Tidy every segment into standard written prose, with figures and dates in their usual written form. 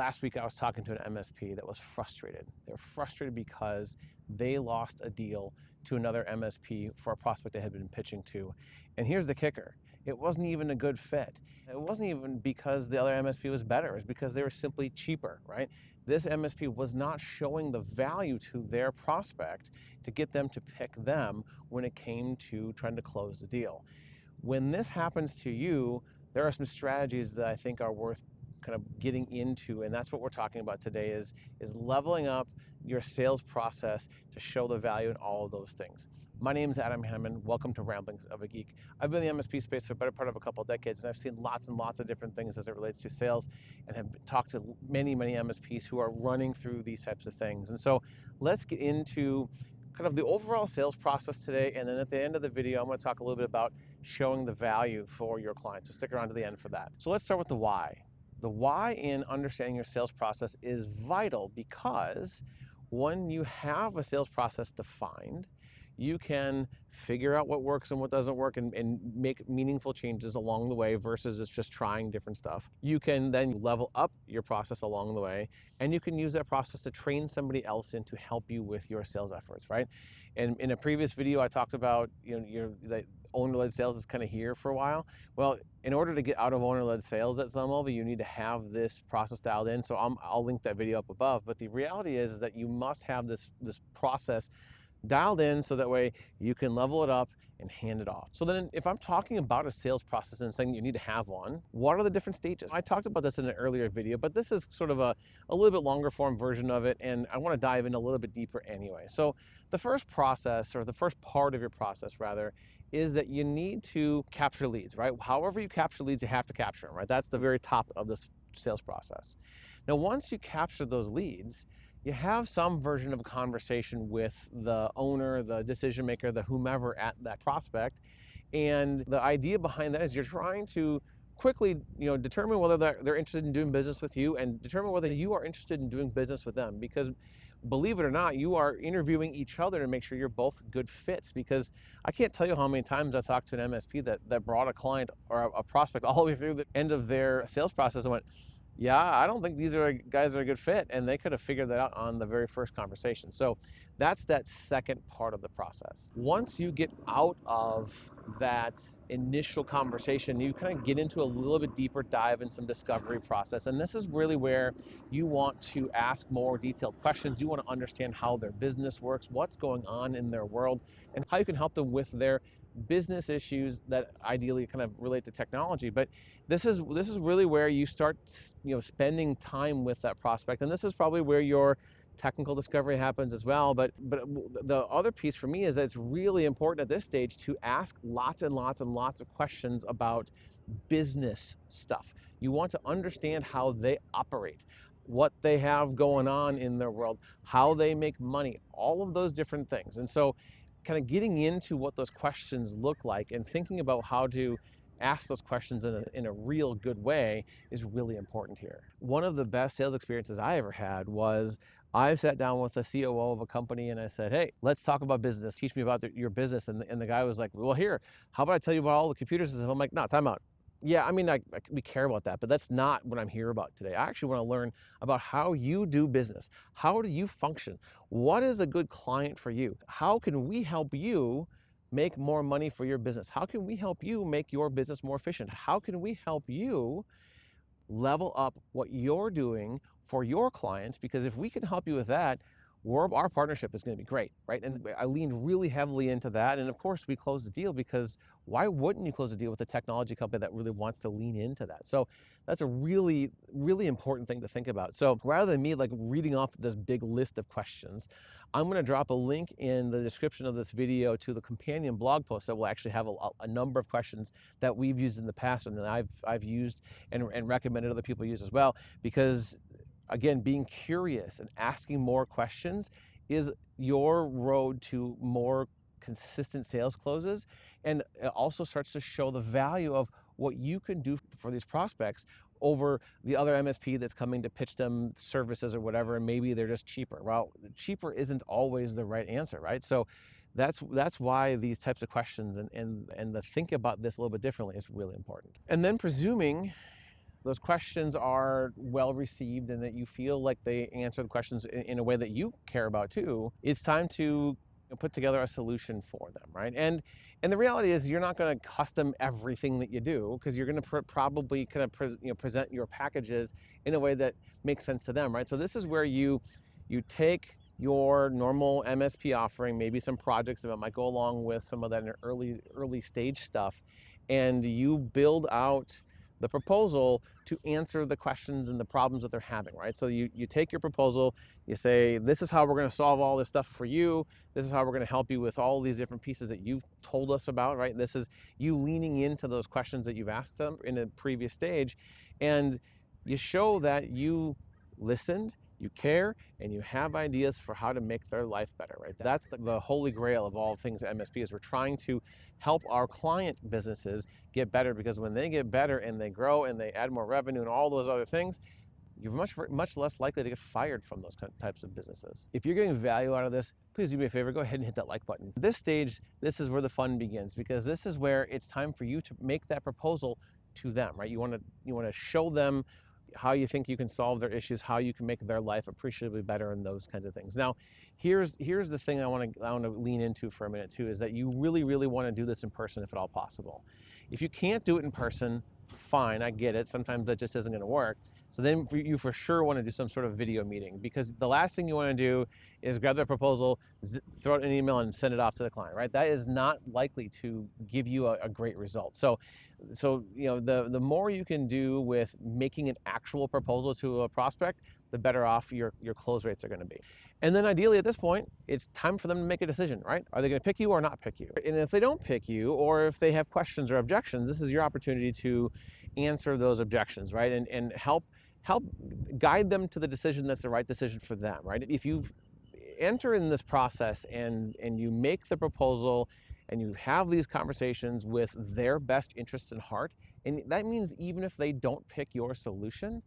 Last week I was talking to an MSP that was frustrated. They were frustrated because they lost a deal to another MSP for a prospect they had been pitching to. And here's the kicker. It wasn't even a good fit. It wasn't even because the other MSP was better. It was because they were simply cheaper, right? This MSP was not showing the value to their prospect to get them to pick them when it came to trying to close the deal. When this happens to you, there are some strategies that I think are worth kind of getting into, and that's what we're talking about today is leveling up your sales process to show the value in all of those things. My name is Adam Hammond. Welcome to Ramblings of a Geek. I've been in the MSP space for a better part of a couple of decades, and I've seen lots and lots of different things as it relates to sales, and have talked to many MSPs who are running through these types of things. And so let's get into kind of the overall sales process today, and then at the end of the video, I'm going to talk a little bit about showing the value for your clients. So stick around to the end for that. So let's start with the why. The why in understanding your sales process is vital because when you have a sales process defined, you can figure out what works and what doesn't work and make meaningful changes along the way versus it's just trying different stuff. You can then level up your process along the way, and you can use that process to train somebody else in to help you with your sales efforts, right? And in a previous video, I talked about the owner-led sales is kind of here for a while. Well, in order to get out of owner-led sales at some level, you need to have this process dialed in. So I'll link that video up above. But the reality is that you must have this process dialed in so that way you can level it up and hand it off. So then if I'm talking about a sales process and saying you need to have one, what are the different stages? I talked about this in an earlier video, but this is sort of a little bit longer form version of it, and I want to dive in a little bit deeper anyway. So the first process, or the first part of your process rather, is that you need to capture leads, right? However you capture leads, you have to capture them, right? That's the very top of this sales process. Now, once you capture those leads, you have some version of a conversation with the owner, the decision maker, the whomever at that prospect. And the idea behind that is you're trying to quickly, determine whether they're interested in doing business with you and determine whether you are interested in doing business with them. Because believe it or not, you are interviewing each other to make sure you're both good fits. Because I can't tell you how many times I talked to an MSP that brought a client or a prospect all the way through the end of their sales process and went, yeah, I don't think these are guys that are a good fit, and they could have figured that out on the very first conversation. So that's that second part of the process. Once you get out of that initial conversation, you kind of get into a little bit deeper dive in some discovery process, and this is really where you want to ask more detailed questions. You want to understand how their business works, what's going on in their world, and how you can help them with their business issues that ideally kind of relate to technology. But this is really where you start spending time with that prospect, and this is probably where your technical discovery happens as well. But the other piece for me is that it's really important at this stage to ask lots and lots of questions about business stuff. You want to understand how they operate, what they have going on in their world, how they make money, all of those different things. And so kind of getting into what those questions look like and thinking about how to ask those questions in a real good way is really important here. One of the best sales experiences I ever had was I sat down with the COO of a company and I said, hey, let's talk about business. Teach me about your business. And the guy was like, well, here, how about I tell you about all the computers? I'm like, no, time out. Yeah, I mean, we care about that, but that's not what I'm here about today. I actually want to learn about how you do business. How do you function? What is a good client for you? How can we help you make more money for your business? How can we help you make your business more efficient? How can we help you level up what you're doing for your clients? Because if we can help you with that, our partnership is going to be great, right? And I leaned really heavily into that. And of course, we closed the deal because why wouldn't you close a deal with a technology company that really wants to lean into that? So that's a really, really important thing to think about. So rather than me like reading off this big list of questions, I'm going to drop a link in the description of this video to the companion blog post that will actually have a number of questions that we've used in the past and that I've used and recommended other people use as well. Because again, being curious and asking more questions is your road to more consistent sales closes, and it also starts to show the value of what you can do for these prospects over the other MSP that's coming to pitch them services or whatever, and maybe they're just cheaper. Well, cheaper isn't always the right answer, right? So that's why these types of questions and the think about this a little bit differently is really important. And then presuming those questions are well received and that you feel like they answer the questions in a way that you care about too, it's time to put together a solution for them, right? And the reality is you're not going to custom everything that you do, because you're going to probably kind of present your packages in a way that makes sense to them, right? So this is where you take your normal MSP offering, maybe some projects that might go along with some of that early stage stuff, and you build out the proposal to answer the questions and the problems that they're having, right? So you take your proposal, you say, this is how we're going to solve all this stuff for you. This is how we're going to help you with all these different pieces that you've told us about, right? This is you leaning into those questions that you've asked them in a previous stage, and you show that you listened, you care, and you have ideas for how to make their life better, right? That's the holy grail of all things at MSP, is we're trying to help our client businesses get better, because when they get better and they grow and they add more revenue and all those other things, you're much less likely to get fired from those types of businesses. If you're getting value out of this, please do me a favor, go ahead and hit that like button. At this stage, this is where the fun begins, because this is where it's time for you to make that proposal to them, right? You want to show them how you think you can solve their issues, how you can make their life appreciably better, and those kinds of things. Now, here's the thing I want to lean into for a minute too, is that you really want to do this in person if at all possible. If you can't do it in person, fine, I get it. Sometimes that just isn't going to work. So then you for sure want to do some sort of video meeting, because the last thing you want to do is grab that proposal, throw it in an email, and send it off to the client, right? That is not likely to give you a great result. So the more you can do with making an actual proposal to a prospect, the better off your close rates are going to be. And then ideally at this point, it's time for them to make a decision, right? Are they going to pick you or not pick you? And if they don't pick you, or if they have questions or objections, this is your opportunity to answer those objections, right? And help guide them to the decision that's the right decision for them, right? If you enter in this process and you make the proposal and you have these conversations with their best interests in heart, and that means even if they don't pick your solution,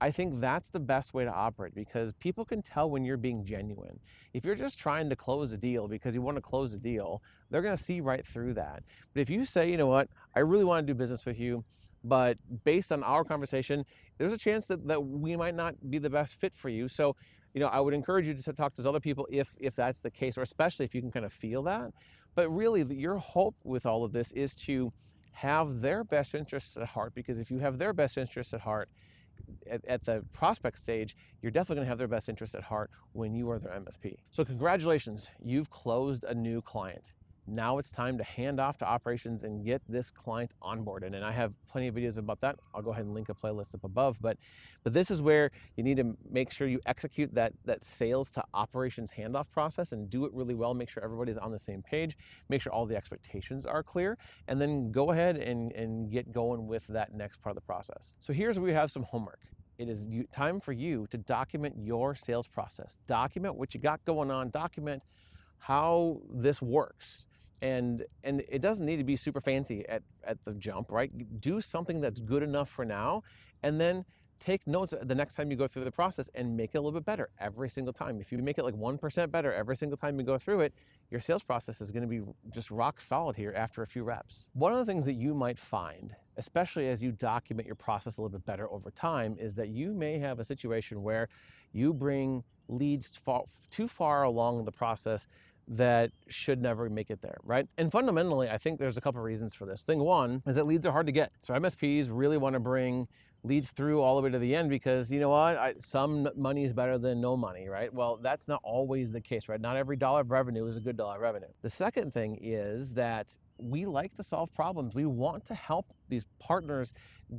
I think that's the best way to operate, because people can tell when you're being genuine. If you're just trying to close a deal because you want to close a deal, they're going to see right through that. But if you say, you know what, I really want to do business with you, but based on our conversation, there's a chance that we might not be the best fit for you. So, I would encourage you to talk to those other people if that's the case, or especially if you can kind of feel that. But really, your hope with all of this is to have their best interests at heart, because if you have their best interests at heart at the prospect stage, you're definitely going to have their best interests at heart when you are their MSP. So congratulations, you've closed a new client. Now it's time to hand off to operations and get this client onboarded. And I have plenty of videos about that. I'll go ahead and link a playlist up above. But this is where you need to make sure you execute that sales to operations handoff process and do it really well. Make sure everybody's on the same page. Make sure all the expectations are clear. And then go ahead and get going with that next part of the process. So here's where we have some homework. It is time for you to document your sales process. Document what you got going on. Document how this works. And it doesn't need to be super fancy at the jump, right? Do something that's good enough for now, and then take notes the next time you go through the process and make it a little bit better every single time. If you make it like 1% better every single time you go through it, your sales process is going to be just rock solid here after a few reps. One of the things that you might find, especially as you document your process a little bit better over time, is that you may have a situation where you bring leads too far along the process that should never make it there, right? And fundamentally, I think there's a couple of reasons for this. Thing one is that leads are hard to get. So MSPs really want to bring leads through all the way to the end, because you know what? Some money is better than no money, right? Well, that's not always the case, right? Not every dollar of revenue is a good dollar of revenue. The second thing is that we like to solve problems. We want to help these partners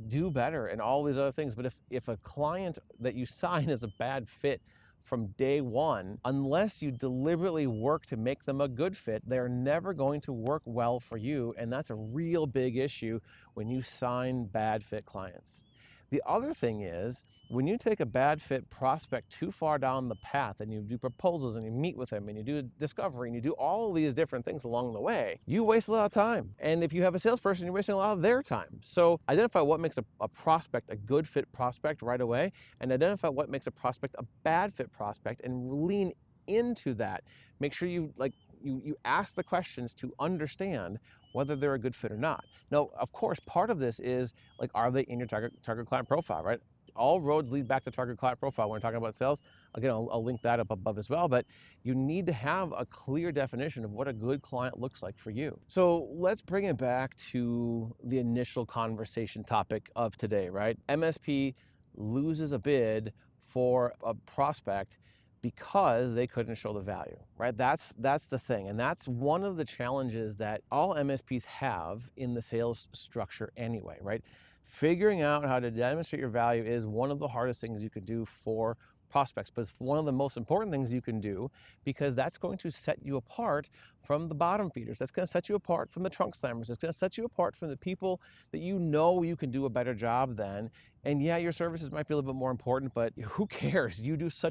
do better and all these other things. But if a client that you sign is a bad fit from day one, unless you deliberately work to make them a good fit, they're never going to work well for you. And that's a real big issue when you sign bad fit clients. The other thing is, when you take a bad fit prospect too far down the path and you do proposals and you meet with them and you do discovery and you do all these different things along the way, you waste a lot of time. And if you have a salesperson, you're wasting a lot of their time. So identify what makes a prospect a good fit prospect right away, and identify what makes a prospect a bad fit prospect, and lean into that. Make sure you you ask the questions to understand whether they're a good fit or not. Now, of course, part of this is like, are they in your target client profile, right? All roads lead back to target client profile when we're talking about sales. Again, I'll link that up above as well, but you need to have a clear definition of what a good client looks like for you. So let's bring it back to the initial conversation topic of today, right? MSP loses a bid for a prospect because they couldn't show the value, right? That's the thing. And that's one of the challenges that all MSPs have in the sales structure anyway, right? Figuring out how to demonstrate your value is one of the hardest things you can do for prospects, but it's one of the most important things you can do, because that's going to set you apart from the bottom feeders. That's going to set you apart from the trunk slammers. It's going to set you apart from the people that you know you can do a better job than. And yeah, your services might be a little bit more important, but who cares? You do so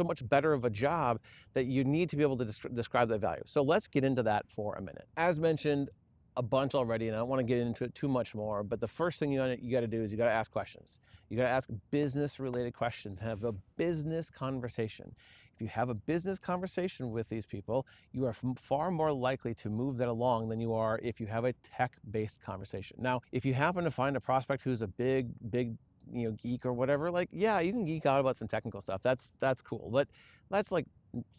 much better of a job that you need to be able to describe that value. So let's get into that for a minute. As mentioned a bunch already, and I don't want to get into it too much more, but the first thing you got to do is you got to ask questions. You got to ask business related questions, have a business conversation. If you have a business conversation with these people, you are far more likely to move that along than you are if you have a tech-based conversation. Now, if you happen to find a prospect who's a big geek or whatever, like, yeah, you can geek out about some technical stuff. That's cool. But that's like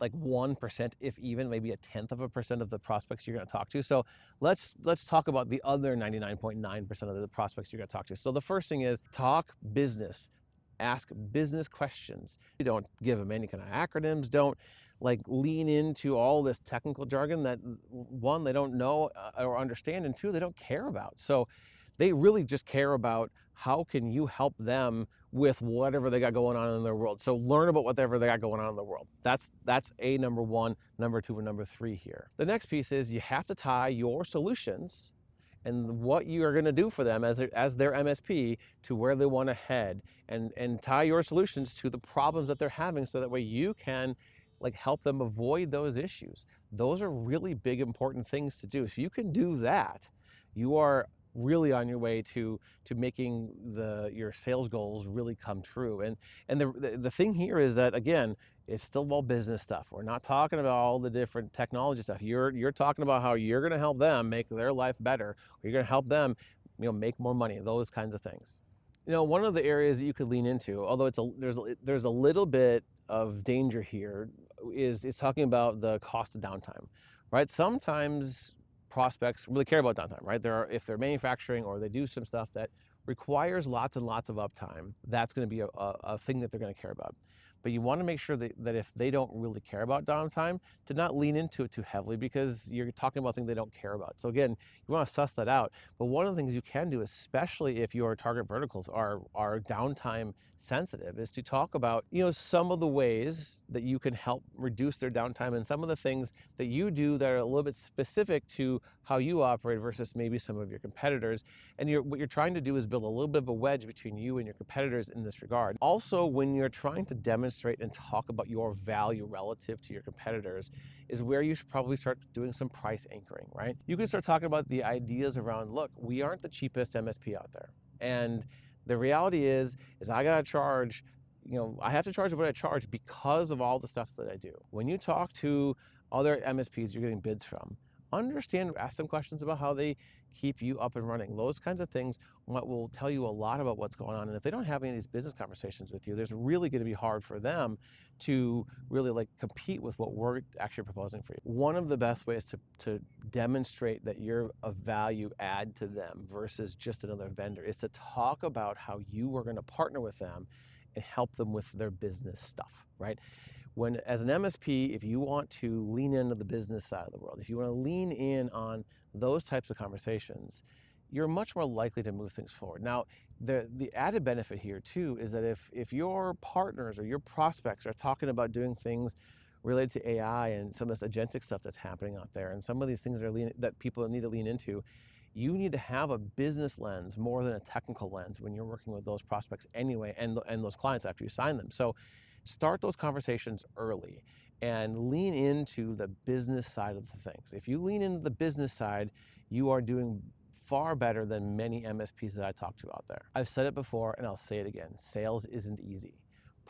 1%, if even, maybe 0.1% of the prospects you're going to talk to. So let's talk about the other 99.9% of the prospects you're going to talk to. So the first thing is talk business. Ask business questions. You don't give them any kind of acronyms. Don't like lean into all this technical jargon that, one, they don't know or understand, and two, they don't care about. So they really just care about how can you help them with whatever they got going on in their world. So learn about whatever they got going on in the world. That's a number one, number two, and number three here. The next piece is you have to tie your solutions and what you are going to do for them as their MSP to where they want to head, and tie your solutions to the problems that they're having, so that way you can like help them avoid those issues. Those are really big, important things to do. If you can do that, you are really on your way to making your sales goals really come true. And the thing here is that, again, it's still all business stuff. We're not talking about all the different technology stuff. You're talking about how you're going to help them make their life better, or you're going to help them, make more money, those kinds of things. One of the areas that you could lean into, although there's a little bit of danger here, is talking about the cost of downtime, right? Sometimes prospects really care about downtime, right? If they're manufacturing or they do some stuff that requires lots and lots of uptime, that's going to be a thing that they're going to care about. But you want to make sure that if they don't really care about downtime, to not lean into it too heavily, because you're talking about things they don't care about. So again, you want to suss that out. But one of the things you can do, especially if your target verticals are downtime sensitive, is to talk about some of the ways that you can help reduce their downtime, and some of the things that you do that are a little bit specific to how you operate versus maybe some of your competitors. And what you're trying to do is build a little bit of a wedge between you and your competitors in this regard. Also, when you're trying to demonstrate and talk about your value relative to your competitors, is where you should probably start doing some price anchoring, right? You can start talking about the ideas around, look, we aren't the cheapest MSP out there. And the reality is I gotta charge, I have to charge what I charge because of all the stuff that I do. When you talk to other MSPs you're getting bids from, ask them questions about how they keep you up and running. Those kinds of things will tell you a lot about what's going on. And if they don't have any of these business conversations with you, there's really going to be hard for them to really compete with what we're actually proposing for you. One of the best ways to demonstrate that you're a value add to them versus just another vendor is to talk about how you are going to partner with them and help them with their business stuff, right? As an MSP, if you want to lean into the business side of the world, if you want to lean in on those types of conversations, you're much more likely to move things forward. Now, the added benefit here too is that if your partners or your prospects are talking about doing things related to AI and some of this agentic stuff that's happening out there, and some of these things that people need to lean into, you need to have a business lens more than a technical lens when you're working with those prospects anyway, and those clients after you sign them. So start those conversations early and lean into the business side of the things. If you lean into the business side, you are doing far better than many MSPs that I talk to out there. I've said it before and I'll say it again. Sales isn't easy.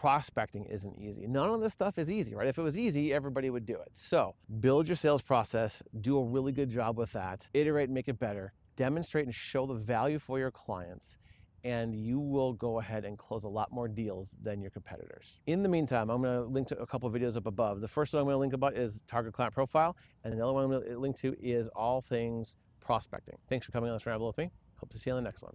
prospecting isn't easy. None of this stuff is easy, right? If it was easy, everybody would do it. So build your sales process, do a really good job with that, iterate and make it better, demonstrate and show the value for your clients, and you will go ahead and close a lot more deals than your competitors. In the meantime, I'm going to link to a couple of videos up above. The first one I'm going to link about is target client profile, and another one I'm going to link to is all things prospecting. Thanks for coming on this ramble with me. Hope to see you on the next one.